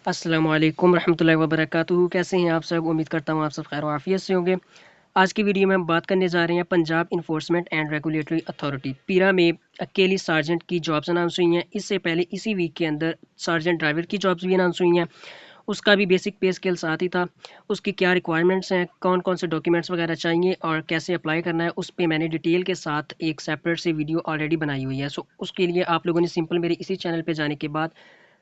अस्सलामु अलैकुम रहमतुल्लाहि व बरकातुहू। कैसे हैं आप सब? उम्मीद करता हूँ आप सब खैर आफियत से होंगे। आज की वीडियो में हम बात करने जा रहे हैं Punjab enforcement and regulatory authority पीरा में अकेली सार्जेंट की जॉब्स अनाउंस हुई हैं। इससे पहले इसी वीक के अंदर सार्जेंट ड्राइवर की जॉब्स भी अनाउंस हुई हैं। उसका भी बेसिक पे स्केल साथ ही था। उसकी क्या रिक्वायरमेंट्स हैं, कौन कौन से डॉक्यूमेंट्स वगैरह चाहिए और कैसे अप्लाई करना है, उस पर मैंने डिटेल के साथ एक सेपरेट से वीडियो ऑलरेडी बनाई हुई है। सो उसके लिए आप लोगों ने सिंपल मेरे इसी चैनल पर जाने के बाद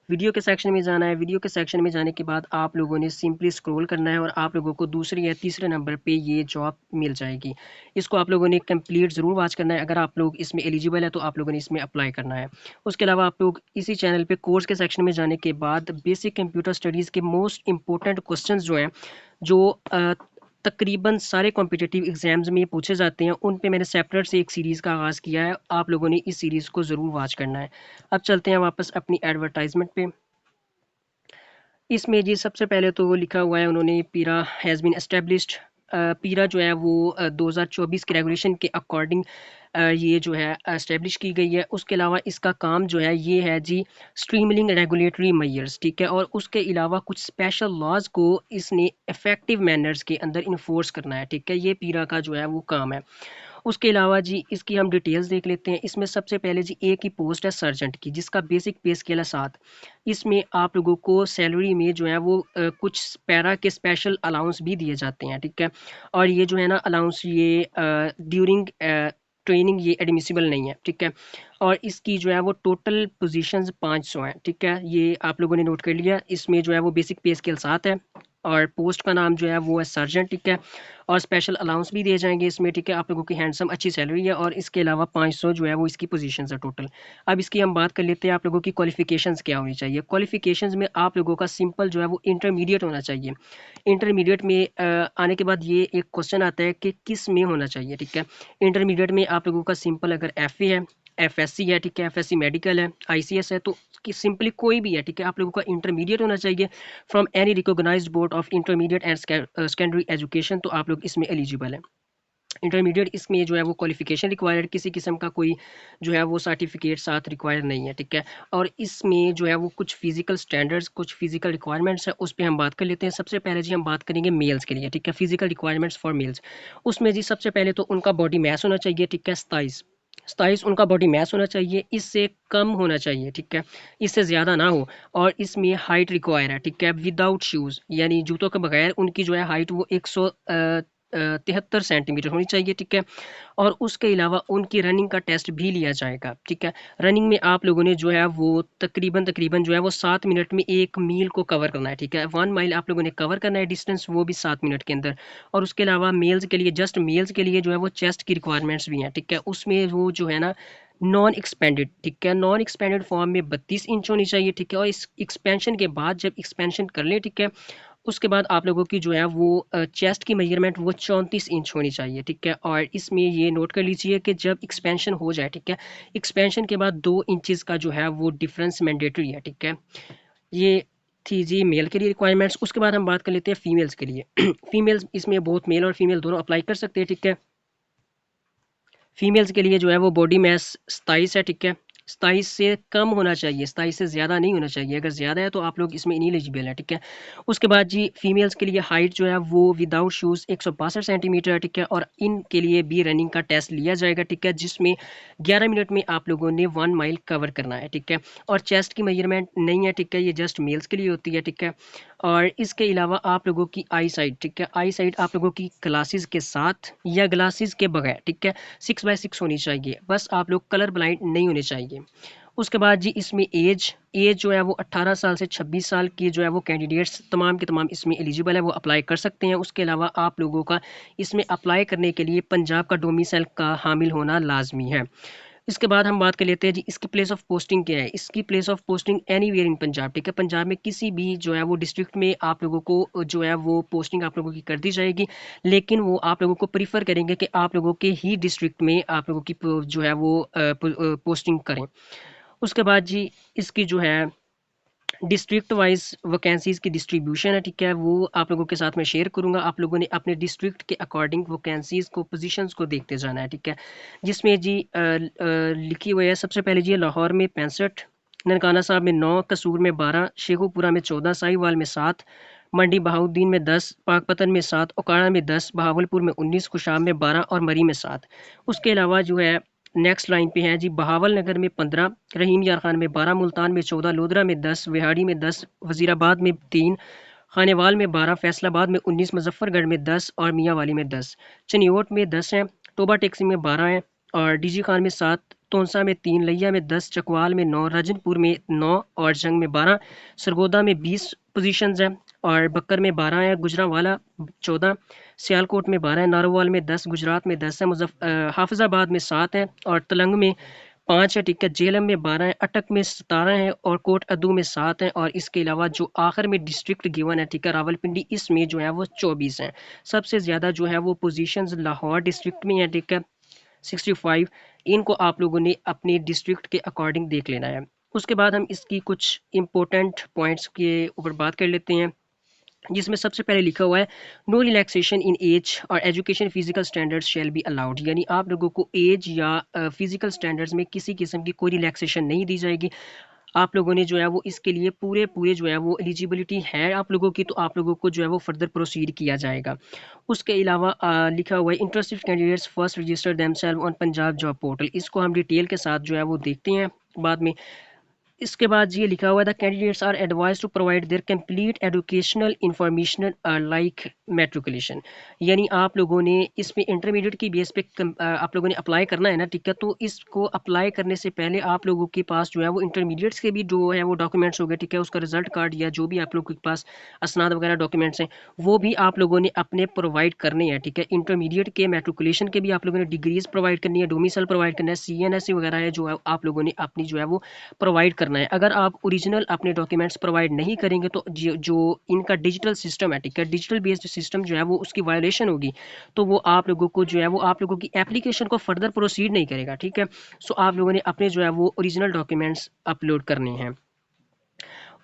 वीडियो के सेक्शन में जाना है। वीडियो के सेक्शन में जाने के बाद आप लोगों ने सिंपली स्क्रॉल करना है और आप लोगों को दूसरे या तीसरे नंबर पे ये जॉब मिल जाएगी। इसको आप लोगों ने कंप्लीट ज़रूर वॉच करना है। अगर आप लोग इसमें एलिजिबल है तो आप लोगों ने इसमें अप्लाई करना है। उसके अलावा आप लोग इसी चैनल पे कोर्स के सेक्शन में जाने के बाद बेसिक कंप्यूटर स्टडीज़ के मोस्ट इंपॉर्टेंट क्वेश्चंस जो हैं, जो तकरीबन सारे कॉम्पिटिटिव एग्जाम्स में पूछे जाते हैं, उन पे मैंने सेपरेट से एक सीरीज़ का आगाज़ किया है। आप लोगों ने इस सीरीज़ को ज़रूर वॉच करना है। अब चलते हैं वापस अपनी एडवर्टाइजमेंट पे। इसमें जी सबसे पहले तो वो लिखा हुआ है उन्होंने, पीरा हैज़ बीन एस्टेब्लिश्ड। पीरा जो है वो 2024 के रेगुलेशन के अकॉर्डिंग ये जो है एस्टेब्लिश की गई है। उसके अलावा इसका काम जो है ये है जी स्ट्रीमलिंग रेगुलेटरी मेजर्स, ठीक है। और उसके अलावा कुछ स्पेशल लॉज को इसने इफेक्टिव मैनर्स के अंदर इन्फोर्स करना है, ठीक है। ये पीरा का जो है वो काम है। उसके अलावा जी इसकी हम डिटेल्स देख लेते हैं। इसमें सबसे पहले जी एक ही पोस्ट है सर्जेंट की, जिसका बेसिक पे स्केल है 7। इसमें आप लोगों को सैलरी में जो है वो कुछ पैरा के स्पेशल अलाउंस भी दिए जाते हैं, ठीक है। और ये जो है ना अलाउंस, ये ड्यूरिंग ट्रेनिंग ये एडमिसिबल नहीं है, ठीक है। और इसकी जो है वो टोटल पोजीशंस 500 हैं, ठीक है। ये आप लोगों ने नोट कर लिया। इसमें जो है वो बेसिक पे स्केल 7 है और पोस्ट का नाम जो है वो है सर्जेंट, ठीक है। और स्पेशल अलाउंस भी दिए जाएंगे इसमें, ठीक है। आप लोगों की हैंडसम अच्छी सैलरी है और इसके अलावा 500 जो है वो इसकी पोजीशंस है टोटल। अब इसकी हम बात कर लेते हैं आप लोगों की क्वालिफिकेशंस क्या होनी चाहिए। क्वालिफिकेशंस में आप लोगों का सिंपल जो है वो इंटरमीडिएट होना चाहिए। इंटरमीडिएट में आने के बाद ये एक क्वेश्चन आता है कि किस में होना चाहिए, ठीक है। इंटरमीडिएट में आप लोगों का सिंपल अगर एफ है, एफएससी है, ठीक है, एफएससी मेडिकल है, आईसीएस है, तो सिंपली कोई भी है, ठीक है। आप लोगों का इंटरमीडिएट होना चाहिए from any recognised board of intermediate and secondary education, तो आप लोग इसमें एलिजिबल है। इंटरमीडिएट इसमें जो है वो क्वालिफिकेशन रिक्वायर्ड, किसी किस्म का कोई जो है वो सर्टिफिकेट साथ रिक्वायर नहीं है, ठीक है। और इसमें जो है वो कुछ फिजिकल स्टैंडर्ड्स, कुछ फिजिकल रिक्वायरमेंट्स है, उस पर हम बात कर लेते हैं। सबसे पहले जी हम बात करेंगे मेल्स के लिए, ठीक है, फिजिकल रिक्वायरमेंट्स फॉर मेल्स। उसमें जी सबसे पहले तो उनका बॉडी मैस होना चाहिए, ठीक है, 27। 27 उनका बॉडी मैस होना चाहिए, इससे कम होना चाहिए, ठीक है, इससे ज़्यादा ना हो। और इसमें हाइट रिक्वायर है, ठीक है, विदाउट शूज़, यानी जूतों के बगैर उनकी जो है हाइट वो 173 सेंटीमीटर होनी चाहिए, ठीक है। और उसके अलावा उनकी रनिंग का टेस्ट भी लिया जाएगा, ठीक है। रनिंग में आप लोगों ने जो है वो तकरीबन तकरीबन जो है वो 7 मिनट में 1 मील को कवर करना है, ठीक है। 1 माइल आप लोगों ने कवर करना है डिस्टेंस, वो भी 7 मिनट के अंदर। और उसके अलावा मेल्स के लिए, जस्ट मेल्स के लिए जो है वो चेस्ट की रिक्वायरमेंट्स भी हैं, ठीक है। उसमें वो जो है ना नॉन एक्सपेंडेड, ठीक है, नॉन एक्सपेंडेड फॉर्म में 32 इंच होनी चाहिए, ठीक है। और इस एक्सपेंशन के बाद जब एक्सपेंशन कर ले, ठीक है, उसके बाद आप लोगों की जो है वो चेस्ट की मेजरमेंट वो 34 इंच होनी चाहिए, ठीक है। और इसमें ये नोट कर लीजिए कि जब एक्सपेंशन हो जाए, ठीक है, एक्सपेंशन के बाद 2 इंचज़ का जो है वो डिफरेंस मैंडेटरी है, ठीक है। ये थी जी मेल के लिए रिक्वायरमेंट्स। उसके बाद हम बात कर लेते हैं फीमेल्स के लिए। फीमेल्स इसमें बहुत मेल और फीमेल दोनों अप्लाई कर सकते हैं, ठीक है। फीमेल्स के लिए जो है वो बॉडी मैस 27 है, ठीक है। 27 से कम होना चाहिए, 27 से ज़्यादा नहीं होना चाहिए। अगर ज़्यादा है तो आप लोग इसमें इनएलिजिबल है, ठीक है। उसके बाद जी फीमेल्स के लिए हाइट जो है वो विदाउट शूज़ 162 सेंटीमीटर है, ठीक है। और इनके लिए भी रनिंग का टेस्ट लिया जाएगा, ठीक है, जिसमें 11 मिनट में आप लोगों ने 1 माइल कवर करना है, ठीक है। और चेस्ट की मेजरमेंट नहीं है, ठीक है, ये जस्ट मेल्स के लिए होती है, ठीक है। और इसके अलावा आप लोगों की आई साइट, ठीक है, आई साइट आप लोगों की ग्लासेस के साथ या ग्लासेस के बगैर, ठीक है, 6x6 होनी चाहिए। बस आप लोग कलर ब्लाइंड नहीं होने चाहिए। उसके बाद जी इसमें एज एज जो है वो 18 साल से 26 साल की जो है वो कैंडिडेट्स तमाम के तमाम इसमें एलिजिबल है, वो अप्लाई कर सकते हैं। उसके अलावा आप लोगों का इसमें अप्लाई करने के लिए पंजाब का डोमिसाइल का हामिल होना लाजमी है। इसके बाद हम बात कर लेते हैं जी इसकी प्लेस ऑफ पोस्टिंग क्या है। इसकी place of posting anywhere in Punjab, ठीक है, पंजाब में किसी भी जो है वो डिस्ट्रिक्ट में आप लोगों को जो है वो पोस्टिंग आप लोगों की कर दी जाएगी। लेकिन वो आप लोगों को प्रीफर करेंगे कि आप लोगों के ही डिस्ट्रिक्ट में आप लोगों की जो है वो पोस्टिंग करें। उसके बाद जी इसकी जो है डिस्ट्रिक्ट वाइज वैकेंसीज़ की डिस्ट्रीब्यूशन है, ठीक है, वो आप लोगों के साथ मैं शेयर करूंगा। आप लोगों ने अपने डिस्ट्रिक्ट के अकॉर्डिंग वैकेंसीज़ को, पोजीशंस को देखते जाना है, ठीक है। जिसमें जी लिखी हुई है सबसे पहले जी लाहौर में 65, ननकाना साहब में 9, कसूर में 12, शेखुपुरा में 14, साहिवाल में 7, मंडी बहाउद्दीन में 10, पाकपतन में 7, ओकाड़ा में 10, बहावलपुर में 19, खुशाब में 12 और मरी में 7। उसके अलावा जो है नेक्स्ट लाइन पे है जी बहावल नगर में 15, रहीम यार खान में 12, मुल्तान में 14, लोधरा में 10, विहाड़ी में 10, वजीराबाद में 3, खानेवाल में 12, फैसलाबाद में 19, मुजफ्फरगढ़ में 10 और मियाँवाली में 10। चनियोट में 10 हैं, टोबा टेक्सी में 12 हैं और डीजी खान में 7, तोनसा में 3, लिया में 10, चकवाल में 9, राजनपुर में 9 और जंग में 12, सरगोदा में 20 पोजीशंस हैं और बक्कर में 12 है, गुजरांवाला 14, सियालकोट में 12 है, नारोवाल में 10, गुजरात में 10 है, हाफिजाबाद में 7 है और तलंग में 5 है, ठीक है। जेलम में 12 है, अटक में 17 है और कोट अदू में 7 है और इसके अलावा जो आखिर में डिस्ट्रिक्ट गिवन है, ठीक है, रावलपिंडी, इसमें जो है वो 24 हैं। सबसे ज़्यादा जो है वो पोजीशंस लाहौर डिस्ट्रिक्ट में है, ठीक है, 65। इनको आप लोगों ने अपने डिस्ट्रिक्ट के अकॉर्डिंग देख लेना है। उसके बाद हम इसकी कुछ इंपॉर्टेंट पॉइंट्स के ऊपर बात कर लेते हैं, जिसमें सबसे पहले लिखा हुआ है नो रिलैक्सेशन इन एज और education physical standards shall be allowed, यानी आप लोगों को एज या फिजिकल स्टैंडर्ड्स में किसी किस्म की कोई रिलैक्सेशन नहीं दी जाएगी। आप लोगों ने जो है वो इसके लिए पूरे पूरे जो है वो एलिजिबिलिटी है आप लोगों की, तो आप लोगों को जो है वो फर्दर प्रोसीड किया जाएगा। उसके अलावा लिखा हुआ है interested candidates first resistor themselves on Punjab job portal, इसको हम डिटेल के साथ जो है वो देखते हैं बाद में। इसके बाद ये लिखा हुआ है the candidates are advise to provide their complete educational information like matriculation, यानी आप लोगों ने इसमें इंटरमीडिएट की बेस पे आप लोगों ने अप्लाई करना है ना, ठीक है। तो इसको अप्लाई करने से पहले आप लोगों के पास जो है वो इंटरमीडिएट्स के भी जो है वो डॉक्यूमेंट्स हो गए, ठीक है, उसका रिजल्ट कार्ड या जो भी आप लोगों के पास असनाद वगैरह डॉक्यूमेंट्स हैं वो भी आप लोगों ने अपने प्रोवाइड करने हैं, ठीक है। इंटरमीडिएट के मेट्रिकुलेशन के भी आप लोगों ने डिग्रीज प्रोवाइड करनी है, डोमिसाइल प्रोवाइड करना है, CNSE वगैरह है जो आप लोगों ने अपनी जो है वो प्रोवाइड करना है। अगर आप ओरिजिनल अपने डॉक्यूमेंट्स प्रोवाइड नहीं करेंगे तो जो इनका डिजिटल सिस्टम है, ठीक है, डिजिटल बेस्ड सिस्टम जो है वो उसकी वायलेशन होगी, तो वो आप लोगों को जो है वो आप लोगों की एप्लीकेशन को फर्दर प्रोसीड नहीं करेगा, ठीक है। सो आप लोगों ने अपने जो है वो ओरिजिनल डॉक्यूमेंट्स अपलोड करने हैं।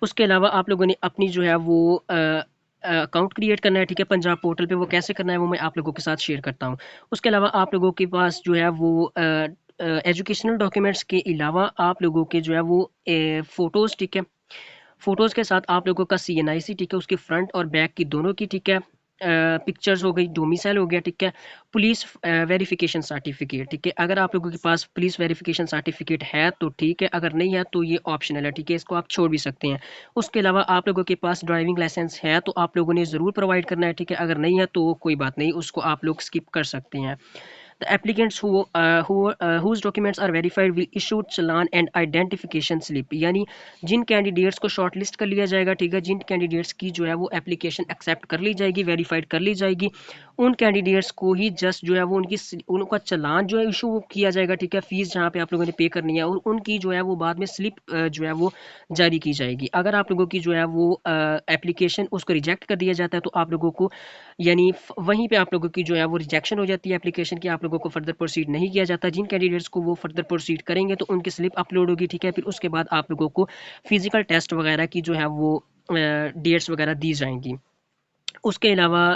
उसके अलावा आप लोगों ने अपनी जो है वो अकाउंट क्रिएट करना है, ठीक है, पंजाब पोर्टल पे। वो कैसे करना है वो मैं आप लोगों के साथ शेयर करता हूँ। उसके अलावा आप लोगों के पास जो है वो एजुकेशनल डॉक्यूमेंट्स के अलावा आप लोगों के जो है वो फ़ोटोज़, ठीक है, फ़ोटोज़ के साथ आप लोगों का CNIC, ठीक है, उसके फ्रंट और बैक की दोनों की, ठीक है, पिक्चर्स हो गई, डोमिसाइल हो गया, ठीक है, पुलिस वेरिफिकेशन सर्टिफिकेट, ठीक है। अगर आप लोगों के पास पुलिस वेरिफिकेशन सर्टिफिकेट है तो ठीक है, अगर नहीं है तो ये ऑप्शनल है, ठीक है, इसको आप छोड़ भी सकते हैं। उसके अलावा आप लोगों के पास ड्राइविंग लाइसेंस है तो आप लोगों ने ज़रूर प्रोवाइड करना है, ठीक है, अगर नहीं है तो कोई बात नहीं, उसको आप लोग स्किप कर सकते हैं। The applicants whose documents are verified will issue challan and identification slip, यानी जिन कैंडिडेट्स को शॉर्टलिस्ट कर लिया जाएगा, ठीक है, जिन कैंडिडेट्स की जो है वो एप्लीकेशन एक्सेप्ट कर ली जाएगी, वेरीफाइड कर ली जाएगी, उन कैंडिडेट्स को ही जस्ट जो है वो उनका चालान जो है इशू किया जाएगा, ठीक है, फीस जहाँ पे आप लोगों ने पे करनी है, और उनकी जो है वो बाद में स्लिप जो है वो जारी की जाएगी। अगर आप लोगों की जो है वो एप्लीकेशन उसको रिजेक्ट कर दिया जाता है तो आप लोगों को यानी वहीं पे आप लोगों की जो है वो रिजेक्शन हो जाती है एप्लीकेशन की, आप लोगों को फर्दर प्रोसीड नहीं किया जाता। जिन कैंडिडेट्स को वो फर्दर प्रोसीड करेंगे तो उनकी स्लिप अपलोड होगी, ठीक है, फिर उसके बाद आप लोगों को फिजिकल टेस्ट वगैरह की जो है वो डेट्स वगैरह दी जाएंगी। उसके अलावा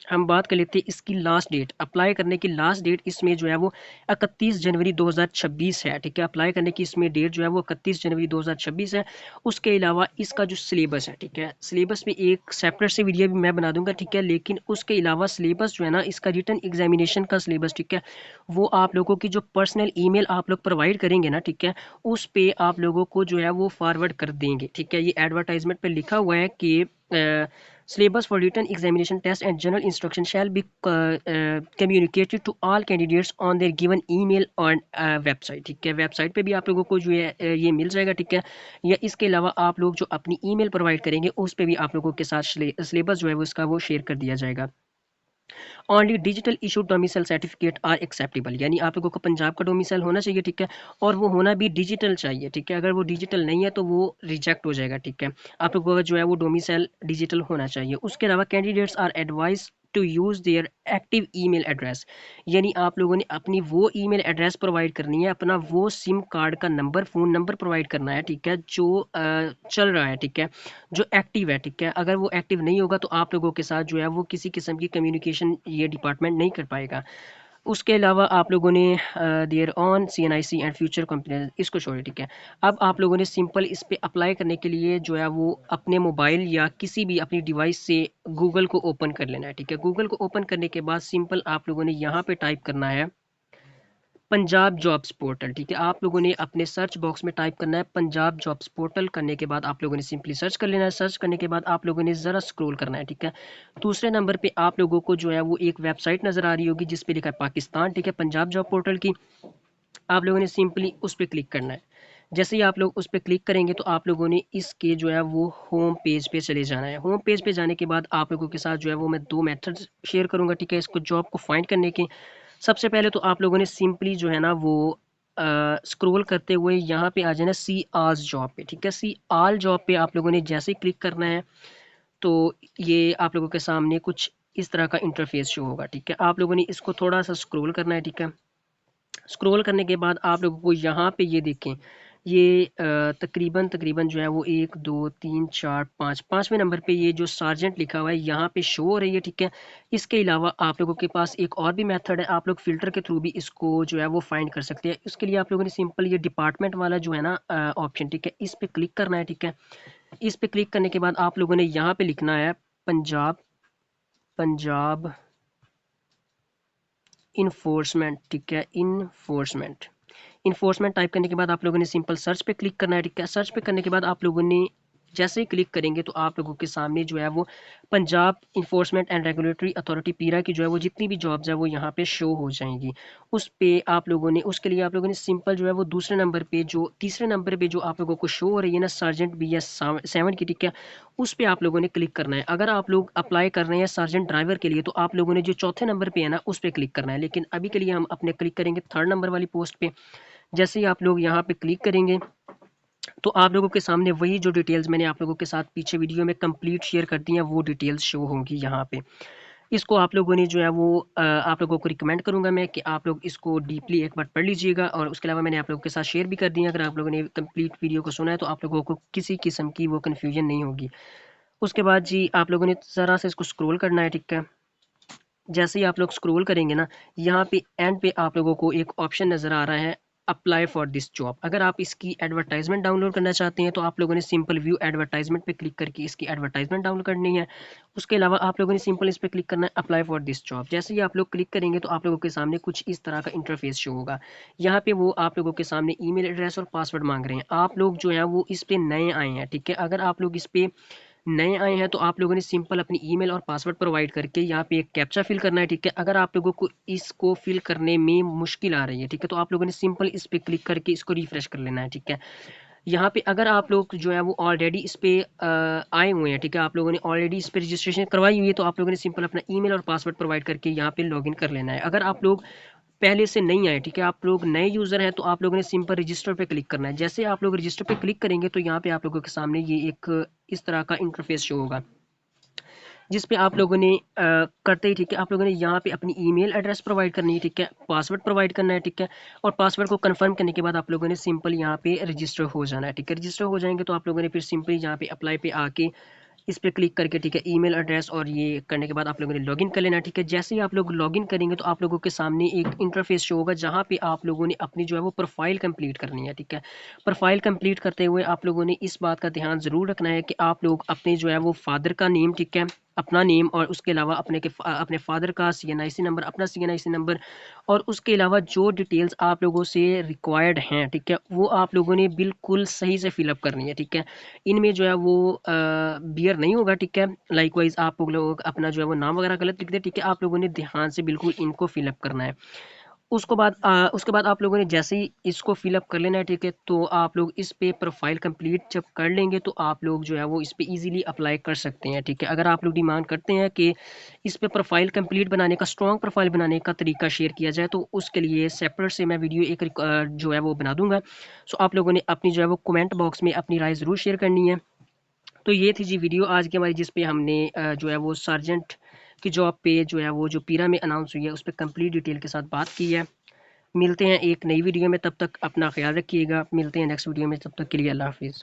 हम बात कर लेते हैं इसकी लास्ट डेट, अप्लाई करने की लास्ट डेट इसमें जो है वो 31 जनवरी 2026 है, ठीक है। अप्लाई करने की इसमें डेट जो है वो 31 जनवरी 2026 है। उसके अलावा इसका जो सिलेबस है, ठीक है, सिलेबस में एक सेपरेट से वीडियो भी मैं बना दूंगा, ठीक है, लेकिन उसके अलावा सिलेबस जो है ना, इसका रिटन एग्जामिनेशन का सिलेबस, ठीक है, वो आप लोगों की जो पर्सनल ईमेल आप लोग प्रोवाइड करेंगे ना, ठीक है, उस पे आप लोगों को जो है वो फॉरवर्ड कर देंगे, ठीक है। ये एडवर्टाइजमेंट पे लिखा हुआ है कि syllabus for written examination test and general instruction shall be communicated to all candidates on their given email और वेबसाइट, ठीक है, वेबसाइट पे भी आप लोगों को जो है ये मिल जाएगा, ठीक है। या इसके अलावा आप लोग जो अपनी ईमेल प्रोवाइड करेंगे उस पे भी आप लोगों के साथ सिलेबस जो है वो इसका वो शेयर कर दिया जाएगा। Only digital issue domicile certificate are acceptable, यानी आप लोगों को पंजाब का डोमिसाइल होना चाहिए, ठीक है, और वो होना भी डिजिटल चाहिए, ठीक है। अगर वो डिजिटल नहीं है तो वो रिजेक्ट हो जाएगा, ठीक है। आप लोगों का जो है वो डोमिसाइल डिजिटल होना चाहिए। उसके अलावा candidates are advise to use their active email address, यानी आप लोगों ने अपनी वो ईमेल एड्रेस प्रोवाइड करनी है, अपना वो सिम कार्ड का नंबर, फ़ोन नंबर प्रोवाइड करना है, ठीक है, जो चल रहा है, ठीक है, जो एक्टिव है, ठीक है। अगर वो एक्टिव नहीं होगा तो आप लोगों के साथ जो है वो किसी किस्म की कम्युनिकेशन ये डिपार्टमेंट नहीं कर पाएगा। उसके अलावा आप लोगों ने there on CNIC and future company इसको छोड़िए, ठीक है। अब आप लोगों ने सिंपल इस पे अप्लाई करने के लिए जो है वो अपने मोबाइल या किसी भी अपनी डिवाइस से गूगल को ओपन कर लेना है, ठीक है। गूगल को ओपन करने के बाद सिंपल आप लोगों ने यहाँ पे टाइप करना है पंजाब जॉब्स पोर्टल, ठीक है। आप लोगों ने अपने सर्च बॉक्स में टाइप करना है पंजाब जॉब्स पोर्टल। करने के बाद आप लोगों ने सिंपली सर्च कर लेना है। सर्च करने के बाद आप लोगों ने ज़रा स्क्रॉल करना है, ठीक है। दूसरे नंबर पे आप लोगों को जो है वो एक वेबसाइट नज़र आ रही होगी जिस पे लिखा है पाकिस्तान, ठीक है, पंजाब जॉब पोर्टल की। आप लोगों ने सिंपली उस पर क्लिक करना है। जैसे ही आप लोग उस पर क्लिक करेंगे तो आप लोगों ने इसके जो है वो होम पेज पे चले जाना है। होम पेज पे जाने के बाद आप लोगों के साथ जो है वो मैं 2 मेथड्स शेयर करूँगा, ठीक है, इसको जॉब को फाइंड करने के। सबसे पहले तो आप लोगों ने सिंपली जो है ना वो स्क्रॉल करते हुए यहाँ पे आ जाना सी आज जॉब पे, ठीक है। सी आल जॉब पे आप लोगों ने जैसे ही क्लिक करना है तो ये आप लोगों के सामने कुछ इस तरह का इंटरफेस शो होगा, ठीक है। आप लोगों ने इसको थोड़ा सा स्क्रॉल करना है, ठीक है। स्क्रॉल करने के बाद आप लोगों को यहाँ पे ये देखें, ये तकरीबन तकरीबन जो है वो 1 2 3 4 5 पाँचवें नंबर पे ये जो सार्जेंट लिखा हुआ है यहाँ पे शो हो रही है, ठीक है। इसके अलावा आप लोगों के पास एक और भी मेथड है, आप लोग फ़िल्टर के थ्रू भी इसको जो है वो फाइंड कर सकते हैं। इसके लिए आप लोगों ने सिंपल ये डिपार्टमेंट वाला जो है ना ऑप्शन, ठीक है, इस पर क्लिक करना है, ठीक है। इस पर क्लिक करने के बाद आप लोगों ने यहाँ पे लिखना है पंजाब पंजाब इन्फोर्समेंट, ठीक है, इन्फोर्समेंट। इन्फोर्समेंट टाइप करने के बाद आप लोगों ने सिंपल सर्च पे क्लिक करना है, ठीक है। सर्च पे करने के बाद आप लोगों ने जैसे ही क्लिक करेंगे तो आप लोगों के सामने जो है वो Punjab enforcement and regulatory authority पीरा की जो है वो जितनी भी जॉब्स है वो यहाँ पे शो हो जाएंगी। उस पे आप लोगों ने उसके लिए आप लोगों ने सिंपल जो है वो दूसरे नंबर पे जो तीसरे नंबर पे जो आप लोगों को शो हो रही है ना सार्जेंट BS7 की, ठीक है, उस पे आप लोगों ने क्लिक करना है। अगर आप लोग अप्लाई कर रहे हैं सार्जेंट ड्राइवर के लिए तो आप लोगों ने जो चौथे नंबर पे है ना उस पर क्लिक करना है, लेकिन अभी के लिए हम अपने क्लिक करेंगे थर्ड नंबर वाली पोस्ट पे। जैसे ही आप लोग यहाँ पे क्लिक करेंगे तो आप लोगों के सामने वही जो डिटेल्स मैंने आप लोगों के साथ पीछे वीडियो में कंप्लीट शेयर कर दी हैं वो डिटेल्स शो होंगी यहाँ पे। इसको आप लोगों ने जो है वो आप लोगों को रिकमेंड करूंगा मैं कि आप लोग इसको डीपली एक बार पढ़ लीजिएगा। और उसके अलावा मैंने आप लोगों के साथ शेयर भी कर दी है, अगर आप लोगों ने कंप्लीट वीडियो को सुना है तो आप लोगों को किसी किस्म की वो कन्फ्यूजन नहीं होगी। उसके बाद जी आप लोगों ने ज़रा से इसको स्क्रॉल करना है, ठीक है। जैसे ही आप लोग स्क्रॉल करेंगे ना यहाँ पे एंड पे आप लोगों को एक ऑप्शन नज़र आ रहा है अप्लाई फॉर दिस जॉब। अगर आप इसकी एडवर्टाइजमेंट डाउनलोड करना चाहते हैं तो आप लोगों ने सिंपल व्यू एडवर्टाइजमेंट पे क्लिक करके इसकी एडवर्टाइजमेंट डाउनलोड करनी है। उसके अलावा आप लोगों ने सिंपल इस पर क्लिक करना है अप्लाई फॉर दिस जॉब। जैसे ही आप लोग क्लिक करेंगे तो आप लोगों के सामने कुछ इस तरह का इंटरफेस शो होगा। यहाँ पे वो आप लोगों के सामने ईमेल एड्रेस और पासवर्ड मांग रहे हैं। आप लोग जो है वो इस पे नए आए हैं, ठीक है। अगर आप लोग इस पे नए आए हैं तो आप लोगों ने सिंपल अपनी ईमेल और पासवर्ड प्रोवाइड करके यहाँ पे एक कैप्चा फिल करना है, ठीक है। अगर आप लोगों को इसको फिल करने में मुश्किल आ रही है, ठीक है, तो आप लोगों ने सिंपल इस पे क्लिक करके इसको रिफ्रेश कर लेना है, ठीक है। यहाँ पे अगर आप लोग जो है वो ऑलरेडी इस पे आए हुए हैं, ठीक है, आप लोगों ने ऑलरेडी इस पे रजिस्ट्रेशन करवाई हुई है तो आप लोगों ने सिंपल अपना ईमेल और पासवर्ड प्रोवाइड करके यहाँ पे लॉगिन कर लेना है। अगर आप लोग पहले से नहीं आए, ठीक है, आप लोग नए यूज़र हैं तो आप लोगों ने सिंपल रजिस्टर पे क्लिक करना है। जैसे आप लोग रजिस्टर पे क्लिक करेंगे तो यहाँ पे आप लोगों के सामने ये एक इस तरह का इंटरफेस शो होगा जिस पे आप लोगों ने करते ही, ठीक है, आप लोगों ने यहाँ पे अपनी ईमेल एड्रेस प्रोवाइड करनी है, ठीक है, पासवर्ड प्रोवाइड करना है, ठीक है। और पासवर्ड को कंफर्म करने के बाद आप लोगों ने सिंपल यहाँ पे रजिस्टर हो जाना है, ठीक है। रजिस्टर हो जाएंगे तो आप लोगों ने फिर सिंपली यहाँ पे अप्लाई पे आके इस पे क्लिक करके, ठीक है, ईमेल एड्रेस और ये करने के बाद आप लोगों ने लॉगिन कर लेना, ठीक है। जैसे ही आप लोग लॉगिन करेंगे तो आप लोगों के सामने एक इंटरफेस शो होगा जहाँ पे आप लोगों ने अपनी जो है वो प्रोफाइल कंप्लीट करनी है, ठीक है। प्रोफाइल कंप्लीट करते हुए आप लोगों ने इस बात का ध्यान ज़रूर रखना है कि आप लोग अपने जो है वो फादर का नेम, ठीक है, अपना नेम और उसके अलावा अपने फादर का CNIC नंबर, अपना CNIC नंबर और उसके अलावा जो डिटेल्स आप लोगों से रिक्वायर्ड हैं, ठीक है, वो आप लोगों ने बिल्कुल सही से फिलअप करनी है, ठीक है। इनमें जो है वो बियर नहीं होगा, ठीक है। लाइकवाइज आप लोग अपना जो है वो नाम वगैरह गलत लिख दे, ठीक है, आप लोगों ने ध्यान से बिल्कुल इनको फिलअप करना है। उसके बाद आप लोगों ने जैसे ही इसको फिलअप कर लेना है, ठीक है, तो आप लोग इस पे प्रोफाइल कंप्लीट जब कर लेंगे तो आप लोग जो है वो इस पे इजीली अप्लाई कर सकते हैं, ठीक है। अगर आप लोग डिमांड करते हैं कि इस पे प्रोफाइल कंप्लीट बनाने का, स्ट्रॉन्ग प्रोफाइल बनाने का तरीका शेयर किया जाए तो उसके लिए सेपरेट से मैं वीडियो एक जो है वो बना दूंगा। सो आप लोगों ने अपनी जो है वो कमेंट बॉक्स में अपनी राय ज़रूर शेयर करनी है। तो ये थी जी वीडियो आज की हमारी जिस पे हमने जो है वो सार्जेंट की जॉब पे जो है वो जो पीरा में अनाउंस हुई है उस पर कंप्लीट डिटेल के साथ बात की है। मिलते हैं एक नई वीडियो में, तब तक अपना ख्याल रखिएगा। मिलते हैं नेक्स्ट वीडियो में, तब तक के लिए अल्लाह हाफिज़।